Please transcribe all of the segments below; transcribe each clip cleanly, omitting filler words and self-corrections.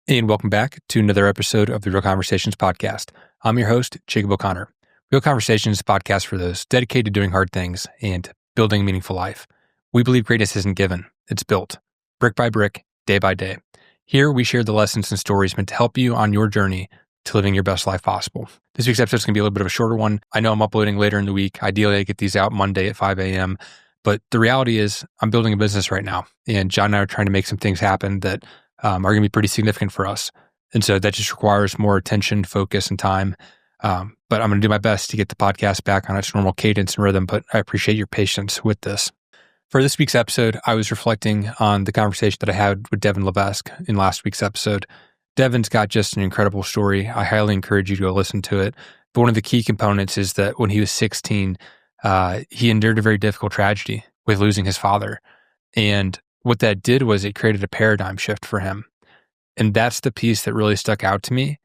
And welcome back to another episode of the Real Conversations podcast. I'm your host, Jacob O'Connor. Real Conversations is a podcast for those dedicated to doing hard things and building a meaningful life. We believe greatness isn't given, it's built, brick by brick, day by day. Here, we share the lessons and stories meant to help you on your journey to living your best life possible. This week's episode is going to be a little bit of a shorter one. I know I'm uploading later in the week. Ideally, I get these out Monday at 5 a.m. But the reality is I'm building a business right now, and John and I are trying to make some things happen that are going to be pretty significant for us. And so that just requires more attention, focus, and time. But I'm going to do my best to get the podcast back on its normal cadence and rhythm, but I appreciate your patience with this. For this week's episode, I was reflecting on the conversation that I had with Devin Levesque in last week's episode. Devin's got just an incredible story. I highly encourage you to go listen to it. But one of the key components is that when he was 16, he endured a very difficult tragedy with losing his father. And what that did was it created a paradigm shift for him. And that's the piece that really stuck out to me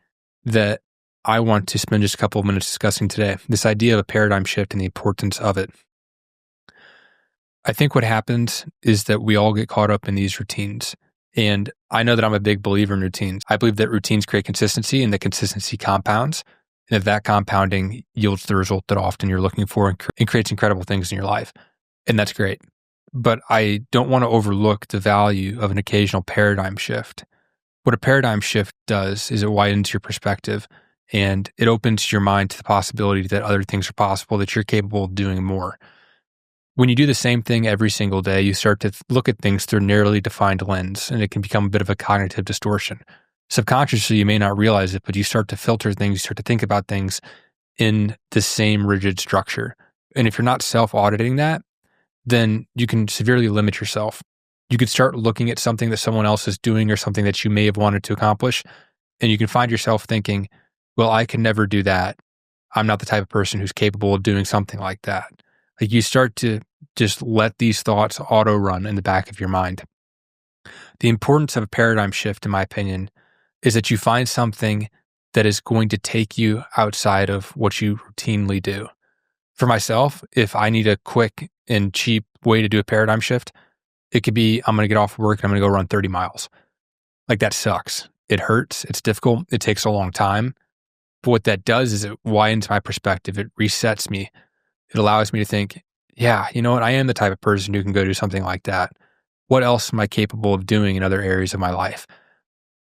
that I want to spend just a couple of minutes discussing today. This idea of a paradigm shift and the importance of it. I think what happens is that we all get caught up in these routines. And I know that I'm a big believer in routines. I believe that routines create consistency and that consistency compounds. And if that compounding yields the result that often you're looking for and creates incredible things in your life. And that's great. But I don't want to overlook the value of an occasional paradigm shift. What a paradigm shift does is it widens your perspective and it opens your mind to the possibility that other things are possible, that you're capable of doing more. When you do the same thing every single day, you start to look at things through a narrowly defined lens, and it can become a bit of a cognitive distortion. Subconsciously, you may not realize it, but you start to filter things, you start to think about things in the same rigid structure. And if you're not self-auditing that, then you can severely limit yourself. You could start looking at something that someone else is doing or something that you may have wanted to accomplish, and you can find yourself thinking, well, I can never do that. I'm not the type of person who's capable of doing something like that. Like you start to just let these thoughts auto run in the back of your mind. The importance of a paradigm shift, in my opinion, is that you find something that is going to take you outside of what you routinely do. For myself, if I need a quick and cheap way to do a paradigm shift, it could be I'm going to get off work and I'm going to go run 30 miles. Like that sucks. It hurts. It's difficult. It takes a long time. But what that does is it widens my perspective. It resets me. It allows me to think, yeah, you know what? I am the type of person who can go do something like that. What else am I capable of doing in other areas of my life?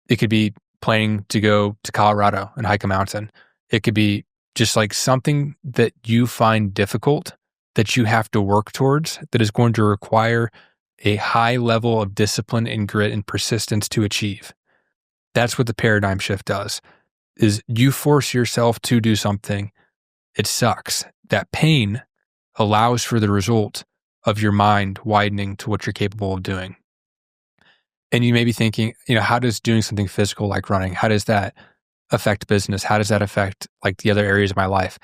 It could be planning to go to Colorado and hike a mountain. It could be just like something that you find difficult that you have to work towards that is going to require a high level of discipline and grit and persistence to achieve. That's what the paradigm shift does, is you force yourself to do something. It sucks. That pain allows for the result of your mind widening to what you're capable of doing. And you may be thinking, how does doing something physical like running, how does that affect business? How does that affect like the other areas of my life?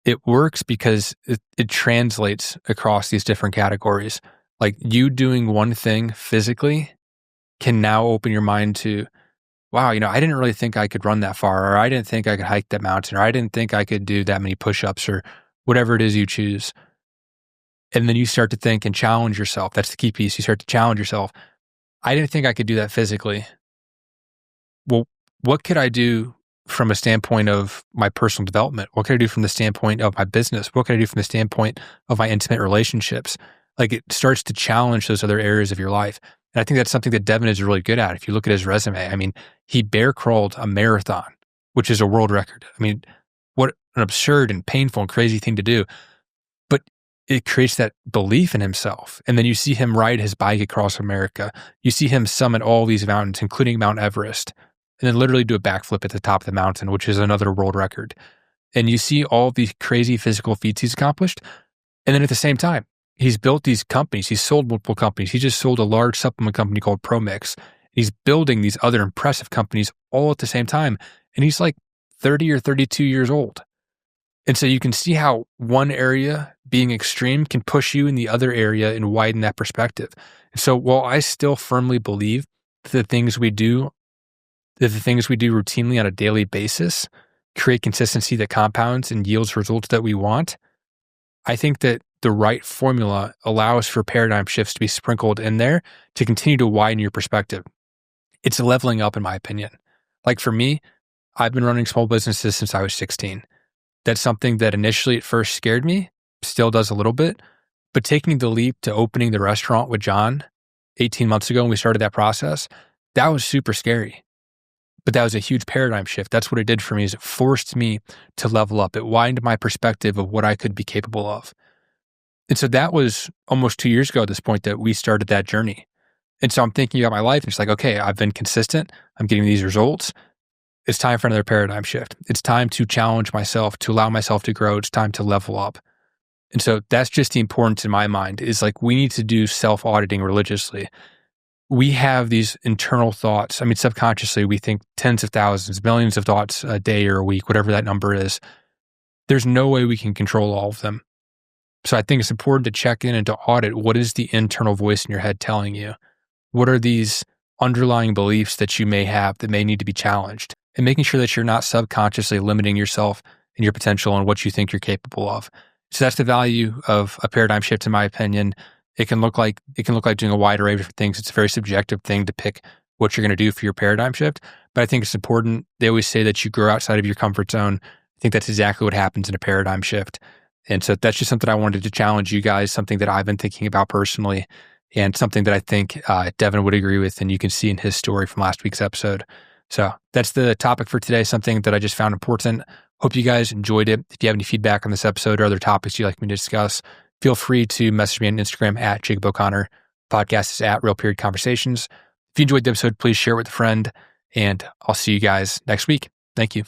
It works because it translates across these different categories. Like you doing one thing physically can now open your mind to, wow, I didn't really think I could run that far, or I didn't think I could hike that mountain, or I didn't think I could do that many push-ups, or whatever it is you choose. And then you start to think and challenge yourself. That's the key piece. You start to challenge yourself. I didn't think I could do that physically. Well, what could I do from a standpoint of my personal development? What could I do from the standpoint of my business? What could I do from the standpoint of my intimate relationships? Like it starts to challenge those other areas of your life. And I think that's something that Devin is really good at. If you look at his resume, he bear crawled a marathon, which is a world record. What an absurd and painful and crazy thing to do. But it creates that belief in himself. And then you see him ride his bike across America. You see him summit all these mountains, including Mount Everest, and then literally do a backflip at the top of the mountain, which is another world record. And you see all these crazy physical feats he's accomplished. And then at the same time, he's built these companies. He's sold multiple companies. He just sold a large supplement company called ProMix. He's building these other impressive companies all at the same time. And he's like 30 or 32 years old. And so you can see how one area being extreme can push you in the other area and widen that perspective. So while I still firmly believe that the things we do routinely on a daily basis create consistency that compounds and yields results that we want, I think that the right formula allows for paradigm shifts to be sprinkled in there to continue to widen your perspective. it's leveling up in my opinion. Like for me, I've been running small businesses since I was 16. That's something that initially at first scared me, still does a little bit, but taking the leap to opening the restaurant with John 18 months ago when we started that process, that was super scary. But that was a huge paradigm shift. That's what it did for me is it forced me to level up. It widened my perspective of what I could be capable of. And so that was almost 2 years ago at this point that we started that journey. And so I'm thinking about my life and it's like, okay, I've been consistent. I'm getting these results. It's time for another paradigm shift. It's time to challenge myself, to allow myself to grow. It's time to level up. And so that's just the importance in my mind is like we need to do self-auditing religiously. We have these internal thoughts. I mean, subconsciously, we think tens of thousands, millions of thoughts a day or a week, whatever that number is. There's no way we can control all of them. So I think it's important to check in and to audit what is the internal voice in your head telling you? What are these underlying beliefs that you may have that may need to be challenged? And making sure that you're not subconsciously limiting yourself and your potential and what you think you're capable of. So that's the value of a paradigm shift, in my opinion. It can look like doing a wide array of different things. It's a very subjective thing to pick what you're going to do for your paradigm shift. But I think it's important. They always say that you grow outside of your comfort zone. I think that's exactly what happens in a paradigm shift. And so that's just something I wanted to challenge you guys, something that I've been thinking about personally, and something that I think Devin would agree with, and you can see in his story from last week's episode. So that's the topic for today, something that I just found important. Hope you guys enjoyed it. If you have any feedback on this episode or other topics you'd like me to discuss, feel free to message me on Instagram at Jacob O'Connor. Podcast is at Real Period Conversations. If you enjoyed the episode, please share it with a friend, and I'll see you guys next week. Thank you.